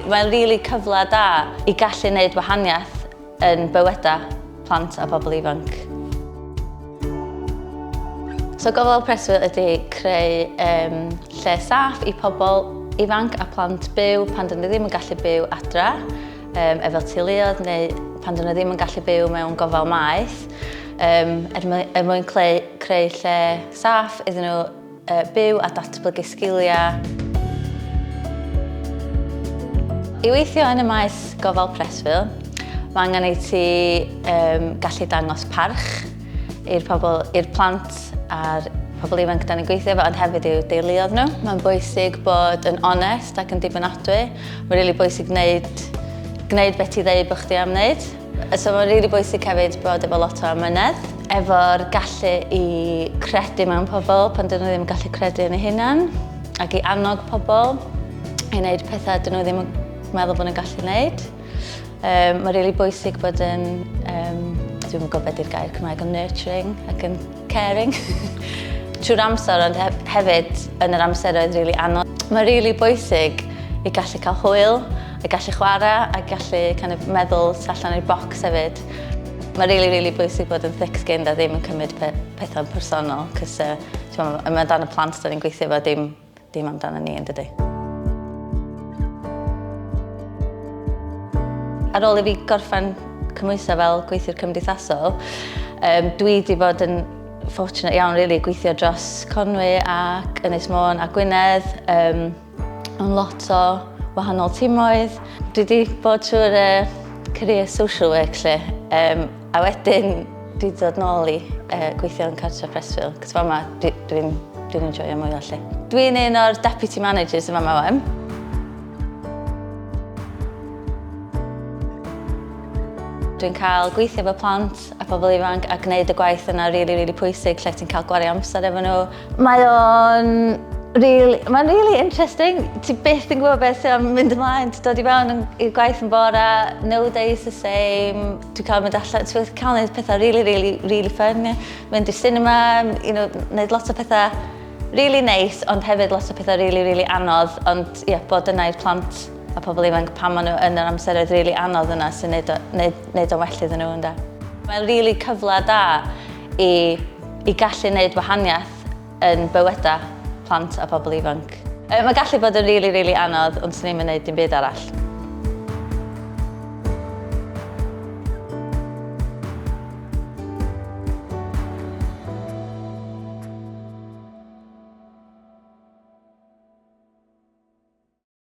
Mae'n rili cyfle da I gallu gwneud wahaniaeth yn bywydau plant a bobl ifanc. So gofal preswyl ydy creu lle saff I pobl ifanc a plant byw pan dyn nhw ddim yn gallu byw adra, efo teuluoedd neu pan dyn nhw ddim yn gallu byw mewn gofal maeth, mwyn creu lle saff iddyn nhw byw a datblygu sgiliau. I weithio yn y maes gofal preswyl, mae angen I ti gallu dangos parch i'r plant a'r pobl ifanc da ni'n gweithio efo, ond hefyd i'w deuluoedd nhw. Mae'n bwysig bod yn onest ac yn dibynadwy. Mae'n rili bwysig gwneud beth I ddeud bod chdi am wneud. So mae'n rili bwysig hefyd bod efo lot o amynedd, efo'r gallu I credu mewn pobl pan dyn nhw ddim yn gallu credu yn eu hunan, ac I annog pobl I wneud pethau dyn nhw ddim yn meddwl bod nhw'n gallu wneud. Mae'n rili bwysig bod yn, dwi'n yn gwybod i'r gair Cymraeg yn nurturing ac yn caring. Trwy'r amser, ond hefyd yn yr amseroedd rili anodd. Mae'n rili bwysig I gallu cael hwyl, I gallu chwarae, a gallu meddwl allan i'r bocs hefyd. Mae'n rili bwysig bod yn thick-skinned a ddim yn cymryd pethau'n personol, cos mae dan y plant da ni'n gweithio efo dim amdano ni yn dydy. Ar ôl I fi gorffen cymwyso fel gweithiwr cymdeithasol, dwi wedi bod yn fortunate iawn rili gweithio dros Conwy ac Ynys Môn a Gwynedd, yn lot o wahanol tîmoedd. Dwi wedi bod trwy'r career social work lle, a wedyn dwi wedi dod nôl I gweithio yn cartre preswyl, cos fama dwi'n enjoyo mwy o lle. Dwi'n un o'r deputy managers yma wan. Dwi'n cael gweithio efo plant a pobl ifanc a gwneud y gwaith yna rili pwysig lle ti'n cael gwario amser efo nhw. Mae'n rili interesting. Ti byth yn gwybod beth sy'n mynd ymlaen. Ti'n dod I fewn i'r gwaith yn bore, no days the same. Dwi'n cael mynd allan, ti'n cael gwneud pethau rili fun. Mynd i'r cinema, gwneud lot o pethau rili neis, ond hefyd lot o pethau rili anodd. Ond bod yna i'r plant a pobl ifanc pan maen nhw yn yr amseroedd rili anodd yna sy'n neud o well iddyn nhw ynda. Mae'n rili cyfle da I gallu gwneud wahaniaeth yn bywydau plant a pobl ifanc. Mae'n gallu bod yn rili anodd, ond swn I'm yn gwneud dim byd arall.